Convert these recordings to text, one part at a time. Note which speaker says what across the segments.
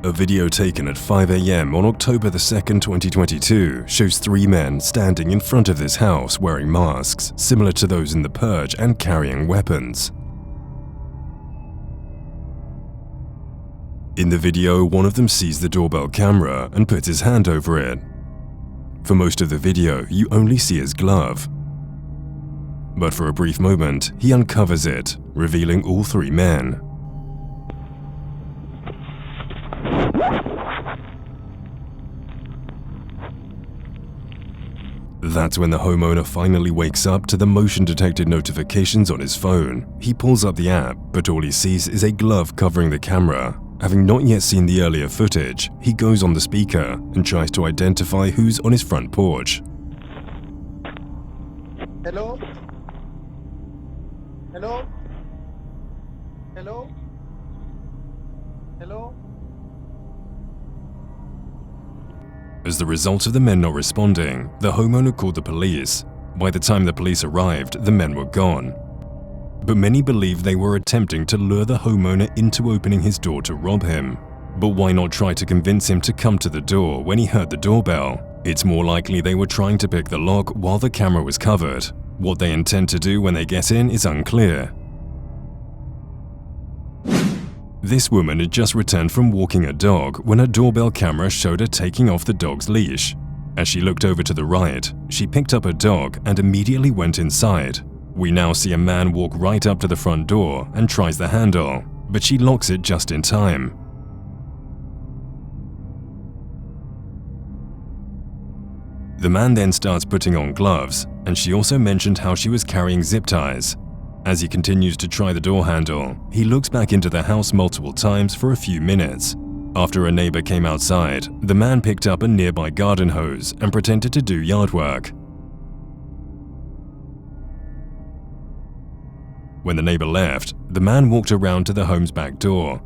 Speaker 1: A video taken at 5 a.m. on October 2nd, 2022 shows three men standing in front of this house wearing masks, similar to those in The Purge, and carrying weapons. In the video, one of them sees the doorbell camera and puts his hand over it. For most of the video, you only see his glove. But for a brief moment, he uncovers it, revealing all three men. That's when the homeowner finally wakes up to the motion-detected notifications on his phone. He pulls up the app, but all he sees is a glove covering the camera. Having not yet seen the earlier footage, he goes on the speaker and tries to identify who's on his front porch.
Speaker 2: Hello? Hello? Hello? Hello?
Speaker 1: As the result of the men not responding, the homeowner called the police. By the time the police arrived, the men were gone. But many believe they were attempting to lure the homeowner into opening his door to rob him. But why not try to convince him to come to the door when he heard the doorbell? It's more likely they were trying to pick the lock while the camera was covered. What they intend to do when they get in is unclear. This woman had just returned from walking a dog when her doorbell camera showed her taking off the dog's leash. As she looked over to the right, she picked up her dog and immediately went inside. We now see a man walk right up to the front door and tries the handle, but she locks it just in time. The man then starts putting on gloves, and she also mentioned how she was carrying zip ties. As he continues to try the door handle, he looks back into the house multiple times for a few minutes. After a neighbor came outside, the man picked up a nearby garden hose and pretended to do yard work. When the neighbor left, the man walked around to the home's back door.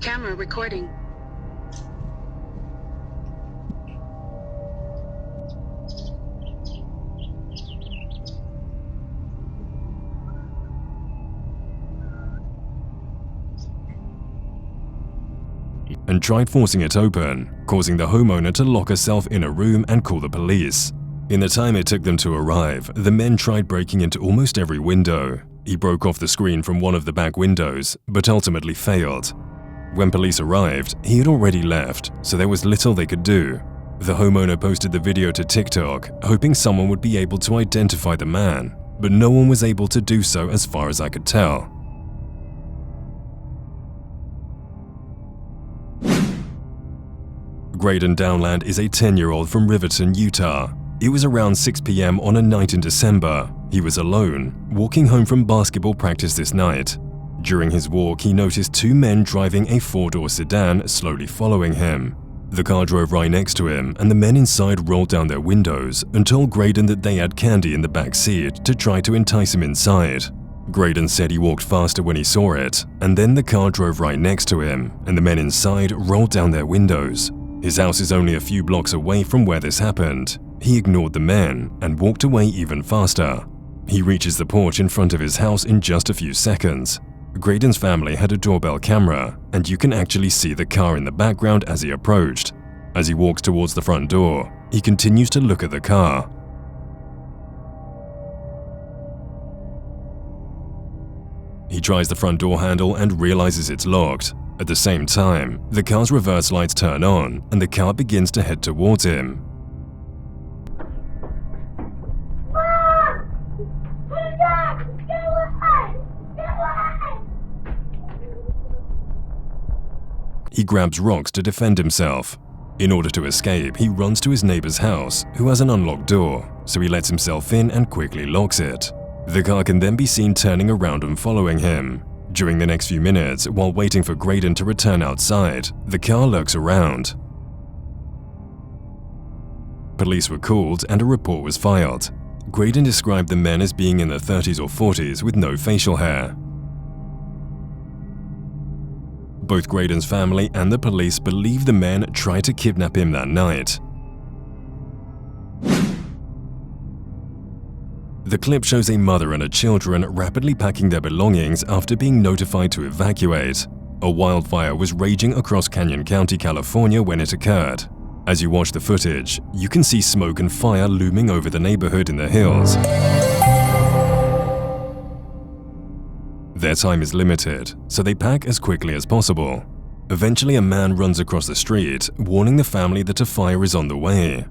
Speaker 3: Camera recording.
Speaker 1: And tried forcing it open, causing the homeowner to lock herself in a room and call the police. In the time it took them to arrive, the men tried breaking into almost every window. He broke off the screen from one of the back windows, but ultimately failed. When police arrived, he had already left, so there was little they could do. The homeowner posted the video to TikTok, hoping someone would be able to identify the man, but no one was able to do so as far as I could tell. Graydon Downland is a 10-year-old from Riverton, Utah. It was around 6 p.m. on a night in December. He was alone, walking home from basketball practice this night. During his walk, he noticed two men driving a four-door sedan slowly following him. The car drove right next to him, and the men inside rolled down their windows and told Graydon that they had candy in the back seat to try to entice him inside. Graydon said he walked faster when he saw it, and then the car drove right next to him, and the men inside rolled down their windows. His house is only a few blocks away from where this happened. He ignored the men and walked away even faster. He reaches the porch in front of his house in just a few seconds. Graydon's family had a doorbell camera, and you can actually see the car in the background as he approached. As he walks towards the front door, he continues to look at the car. He tries the front door handle and realizes it's locked. At the same time, the car's reverse lights turn on and the car begins to head towards him. He grabs rocks to defend himself. In order to escape, he runs to his neighbor's house, who has an unlocked door, so he lets himself in and quickly locks it. The car can then be seen turning around and following him. During the next few minutes, while waiting for Graydon to return outside, the car lurks around. Police were called and a report was filed. Graydon described the men as being in their 30s or 40s with no facial hair. Both Graydon's family and the police believe the men tried to kidnap him that night. The clip shows a mother and her children rapidly packing their belongings after being notified to evacuate. A wildfire was raging across Canyon County, California when it occurred. As you watch the footage, you can see smoke and fire looming over the neighborhood in the hills. Their time is limited, so they pack as quickly as possible. Eventually, a man runs across the street, warning the family that a fire is on the way.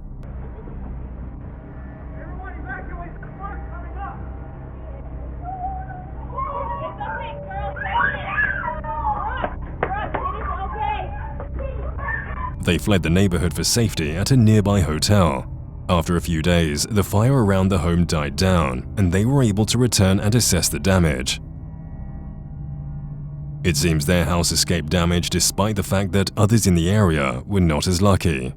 Speaker 1: They fled the neighborhood for safety at a nearby hotel. After a few days, the fire around the home died down, and they were able to return and assess the damage. It seems their house escaped damage despite the fact that others in the area were not as lucky.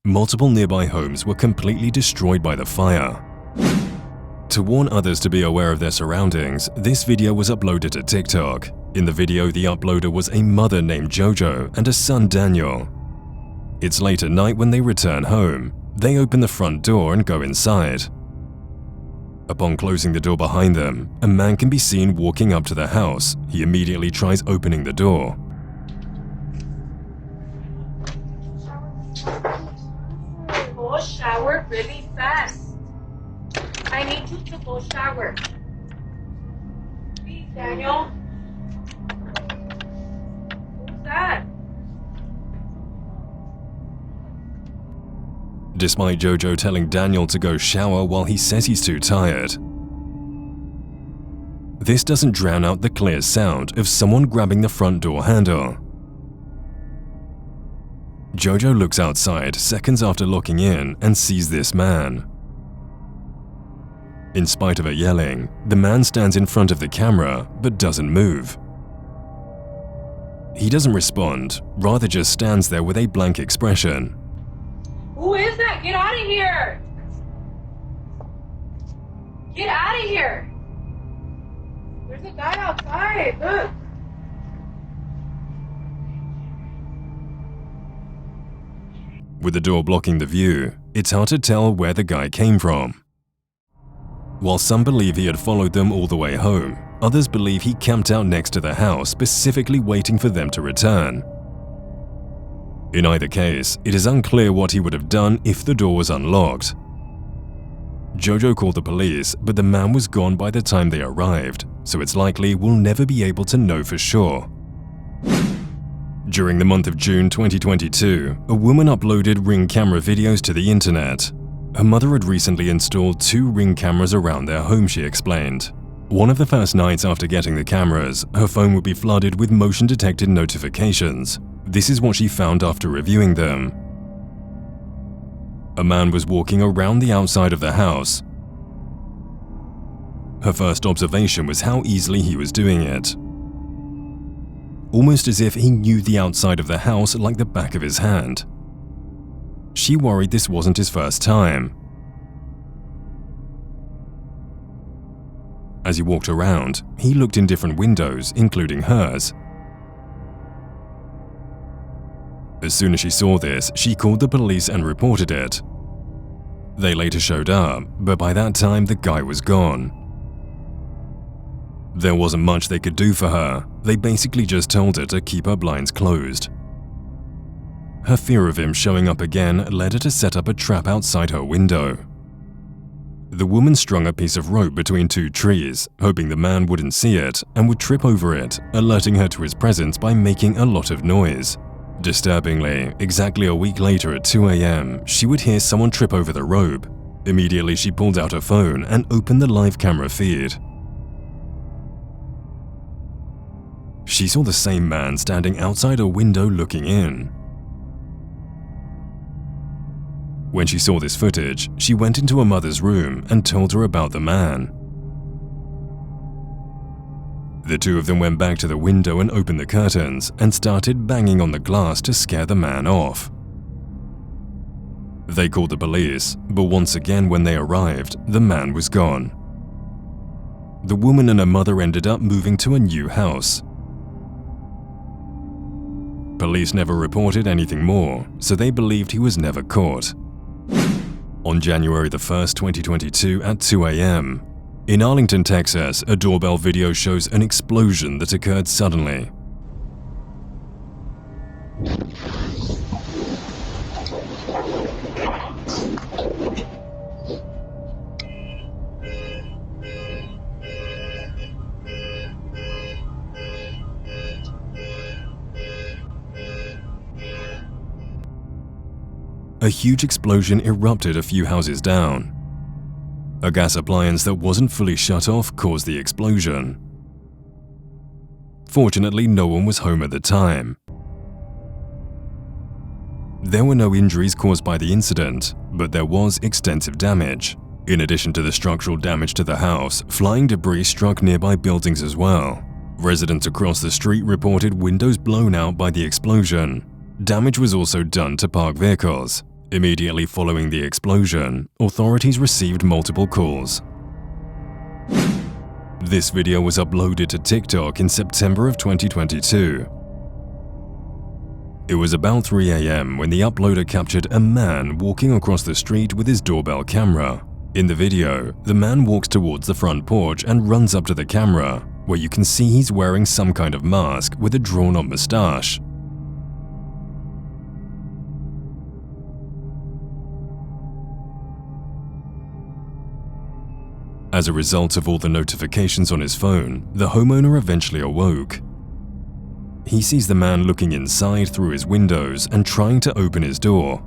Speaker 1: Multiple nearby homes were completely destroyed by the fire. To warn others to be aware of their surroundings, this video was uploaded to TikTok. In the video, the uploader was a mother named Jojo and a son Daniel. It's late at night when they return home. They open the front door and go inside. Upon closing the door behind them, a man can be seen walking up to the house. He immediately tries opening the door.
Speaker 4: Go shower really fast. I need you to go shower. Please, Daniel. Who's that?
Speaker 1: Despite Jojo telling Daniel to go shower while he says he's too tired, this doesn't drown out the clear sound of someone grabbing the front door handle. Jojo looks outside seconds after locking in and sees this man. In spite of her yelling, the man stands in front of the camera but doesn't move. He doesn't respond, rather just stands there with a blank expression.
Speaker 4: Who is that? Get out of here! Get out of here! There's a guy outside, look!
Speaker 1: With the door blocking the view, it's hard to tell where the guy came from. While some believe he had followed them all the way home, others believe he camped out next to the house, specifically waiting for them to return. In either case, it is unclear what he would have done if the door was unlocked. Jojo called the police, but the man was gone by the time they arrived, so it's likely we'll never be able to know for sure. During the month of June 2022, a woman uploaded Ring camera videos to the internet. Her mother had recently installed 2 Ring cameras around their home, she explained. One of the first nights after getting the cameras, her phone would be flooded with motion-detected notifications. This is what she found after reviewing them. A man was walking around the outside of the house. Her first observation was how easily he was doing it. Almost as if he knew the outside of the house like the back of his hand. She worried this wasn't his first time. As he walked around, he looked in different windows, including hers. As soon as she saw this, she called the police and reported it. They later showed up, but by that time the guy was gone. There wasn't much they could do for her. They basically just told her to keep her blinds closed. Her fear of him showing up again led her to set up a trap outside her window. The woman strung a piece of rope between 2 trees, hoping the man wouldn't see it and would trip over it, alerting her to his presence by making a lot of noise. Disturbingly, exactly a week later at 2 a.m., she would hear someone trip over the rope. Immediately, she pulled out her phone and opened the live camera feed. She saw the same man standing outside a window looking in. When she saw this footage, she went into her mother's room and told her about the man. The 2 of them went back to the window and opened the curtains and started banging on the glass to scare the man off. They called the police, but once again when they arrived, the man was gone. The woman and her mother ended up moving to a new house. Police never reported anything more, so they believed he was never caught. On January 1st, 2022 at 2 a.m., In Arlington, Texas, a doorbell video shows an explosion that occurred suddenly. A huge explosion erupted a few houses down. A gas appliance that wasn't fully shut off caused the explosion. Fortunately, no one was home at the time. There were no injuries caused by the incident, but there was extensive damage. In addition to the structural damage to the house, flying debris struck nearby buildings as well. Residents across the street reported windows blown out by the explosion. Damage was also done to parked vehicles. Immediately following the explosion, authorities received multiple calls. This video was uploaded to TikTok in September of 2022. It was about 3 a.m. when the uploader captured a man walking across the street with his doorbell camera. In the video, the man walks towards the front porch and runs up to the camera, where you can see he's wearing some kind of mask with a drawn-on mustache. As a result of all the notifications on his phone, the homeowner eventually awoke. He sees the man looking inside through his windows and trying to open his door.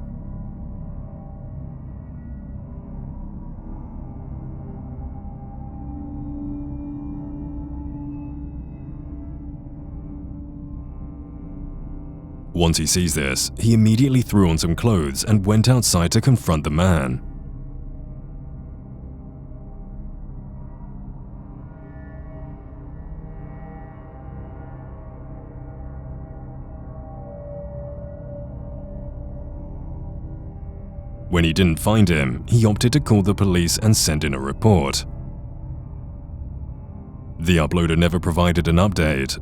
Speaker 1: Once he sees this, he immediately threw on some clothes and went outside to confront the man. When he didn't find him, he opted to call the police and send in a report. The uploader never provided an update.